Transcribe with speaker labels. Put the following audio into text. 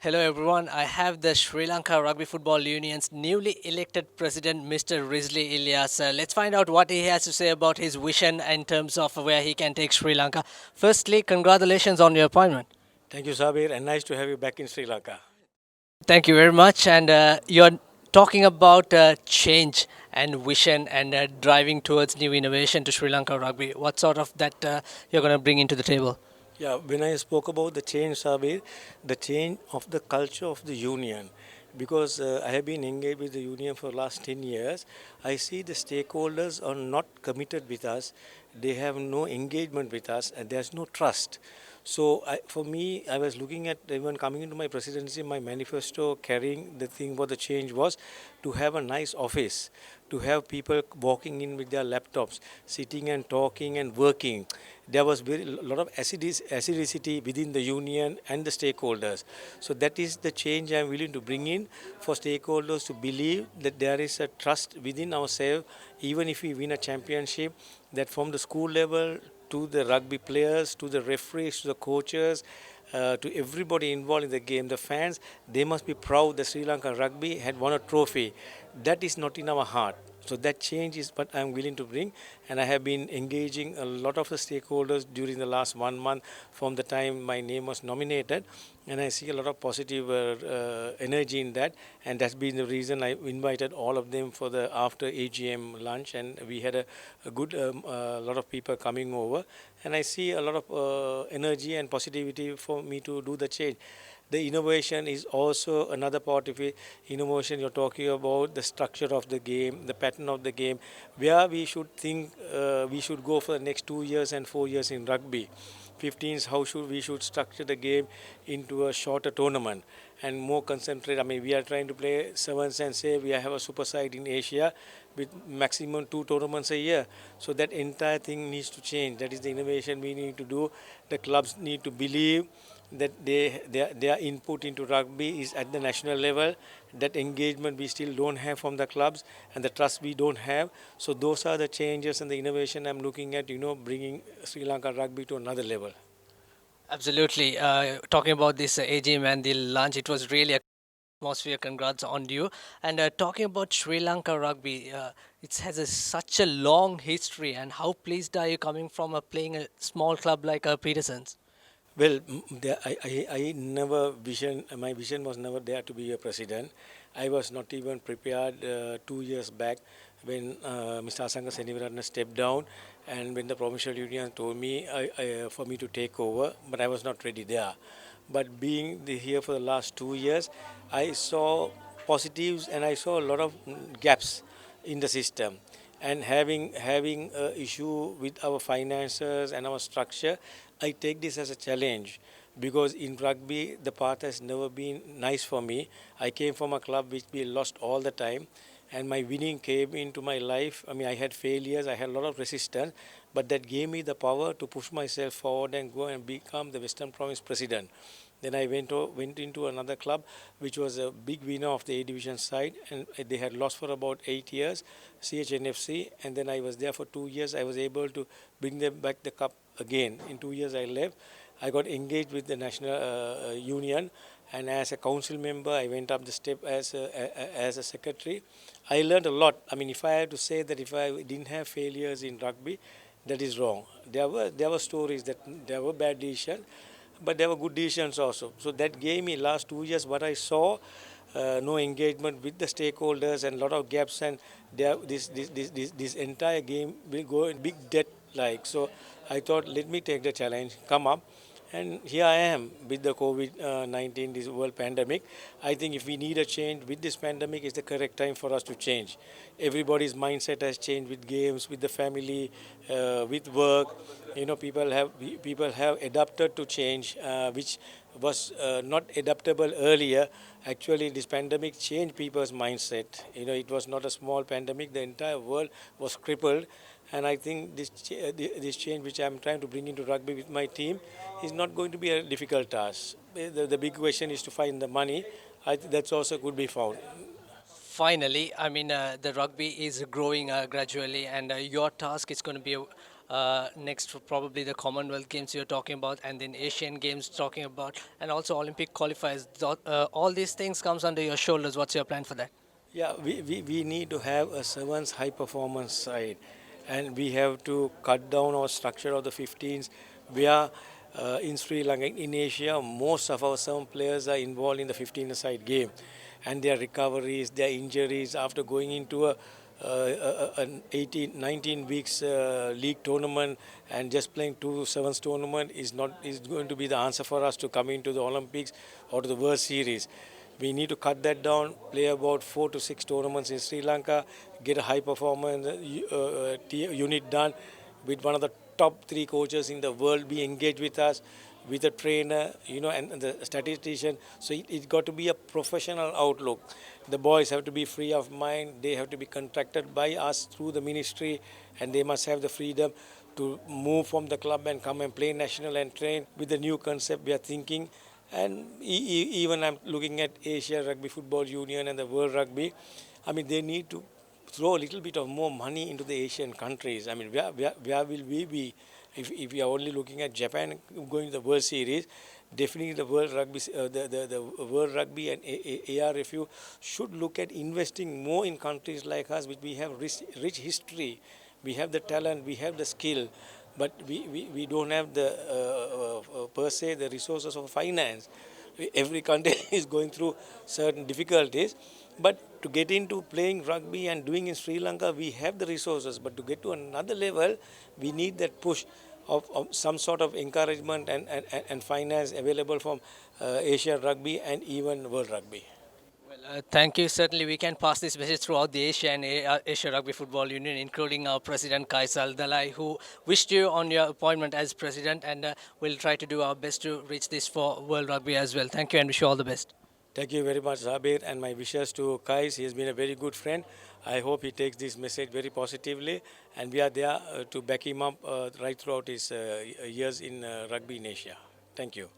Speaker 1: Hello everyone, I have the Sri Lanka Rugby Football Union's newly elected president, Mr. Rizly Illyas. Let's find out what he has to say about his vision in terms of where he can take Sri Lanka. Firstly, congratulations on your appointment.
Speaker 2: Thank you, Sabir, and nice to have you back in Sri Lanka.
Speaker 1: Thank you very much. And you're talking about change and vision and driving towards new innovation to Sri Lanka Rugby. What sort of that you're going to bring into the table?
Speaker 2: Yeah, when I spoke about the change, Sabir, the change of the culture of the union, because I have been engaged with the union for the last 10 years, I see the stakeholders are not committed with us. They have no engagement with us, and there's no trust. So for me, I was looking at even coming into my presidency, my manifesto carrying the thing what the change was to have a nice office, to have people walking in with their laptops, sitting and talking and working. There was very lot of acidicity within the union and the stakeholders. So that is the change I'm willing to bring in for stakeholders to believe that there is a trust within ourselves, even if we win a championship, that from the school level to the rugby players, to the referees, to the coaches, to everybody involved in the game, the fans, they must be proud that Sri Lanka Rugby had won a trophy. That is not in our heart. So that change is what I'm willing to bring, and I have been engaging a lot of the stakeholders during the last 1 month from the time my name was nominated, and I see a lot of positive energy in that, and that's been the reason I invited all of them for the after AGM lunch, and we had a good lot of people coming over, and I see a lot of energy and positivity for me to do the change. The innovation is also another part of it. Innovation, you're talking about the structure of the game, the pattern of the game, where we should think we should go for the next 2 years and 4 years in rugby. 15s, how should we should structure the game into a shorter tournament and more concentrate. I mean, we are trying to play sevens and say we have a super side in Asia with maximum 2 tournaments a year. So that entire thing needs to change. That is the innovation we need to do. The clubs need to believe that their input into rugby is at the national level. That engagement we still don't have from the clubs, and the trust we don't have. So those are the changes and the innovation I'm looking at, bringing Sri Lanka rugby to another level.
Speaker 1: Absolutely. Talking about this AGM and the lunch, it was really a atmosphere. Congrats on you. And talking about Sri Lanka rugby, it has such a long history. And how pleased are you coming from playing a small club like Petersons?
Speaker 2: Well, I never vision, my vision was never there to be a president. I was not even prepared 2 years back when Mr. Asanga Senivaratna stepped down, and when the provincial union told me for me to take over, but I was not ready there. But being here for the last 2 years, I saw positives and I saw a lot of gaps in the system, and having a issue with our finances and our structure, I take this as a challenge, because in rugby the path has never been nice for me. I came from a club which we lost all the time, and my winning came into my life. I mean, I had failures, I had a lot of resistance, but that gave me the power to push myself forward and go and become the Western Province president. Then I went into another club, which was a big winner of the A division side, and they had lost for about 8 years, CHNFC. And then I was there for 2 years. I was able to bring them back the cup again. In 2 years, I left. I got engaged with the national union, and as a council member, I went up the step as a secretary. I learned a lot. I mean, if I had to say that if I didn't have failures in rugby, that is wrong. There were stories that there were bad decisions, but there were good decisions also. So that gave me last 2 years what I saw. No engagement with the stakeholders and a lot of gaps, and this entire game will go in big debt like. So I thought, let me take the challenge, come up, and here I am with the COVID-19, this world pandemic. I think if we need a change with this pandemic, it's the correct time for us to change. Everybody's mindset has changed with games, with the family, with work. People have adapted to change, which was not adaptable earlier. Actually, this pandemic changed people's mindset. It was not a small pandemic. The entire world was crippled, and I think this change, which I'm trying to bring into rugby with my team, is not going to be a difficult task. The big question is to find the money. That's also could be found.
Speaker 1: Finally, I mean, the rugby is growing gradually, and your task is going to be next probably the Commonwealth Games you're talking about, and then Asian Games talking about, and also Olympic qualifiers. All these things comes under your shoulders. What's your plan for that?
Speaker 2: Yeah, we need to have a sevens high performance side, and we have to cut down our structure of the 15s. We are in Sri Lanka, in Asia, most of our seven players are involved in the 15-side game, and their recoveries, their injuries after going into an 18, 19 weeks league tournament and just playing two sevens tournament is going to be the answer for us to come into the Olympics or to the World Series. We need to cut that down, play about 4 to 6 tournaments in Sri Lanka, get a high performance unit done with one of the top three coaches in the world be engaged with us, with a trainer, and the statistician. So it got to be a professional outlook. The boys have to be free of mind. They have to be contracted by us through the ministry, and they must have the freedom to move from the club and come and play national and train with the new concept we are thinking. And even I'm looking at Asia Rugby Football Union and the World Rugby. I mean, they need to throw a little bit of more money into the Asian countries. I mean, where will we be if we are only looking at Japan going to the World Series? Definitely, the World Rugby, the World Rugby and ARFU should look at investing more in countries like us, which we have rich history, we have the talent, we have the skill, but we don't have the per se the resources of finance. Every country is going through certain difficulties, but to get into playing rugby and doing in Sri Lanka, we have the resources, but to get to another level, we need that push of some sort of encouragement and finance available from Asia Rugby and even World Rugby.
Speaker 1: Well, thank you. Certainly, we can pass this message throughout the Asia and Asia Rugby Football Union, including our president Kaisal Dalai, who wished you on your appointment as president, and we'll try to do our best to reach this for World Rugby as well. Thank you, and wish you all the best.
Speaker 2: Thank you very much, Zabir, and my wishes to Kais. He has been a very good friend. I hope he takes this message very positively, and we are there to back him up right throughout his years in rugby in Asia. Thank you.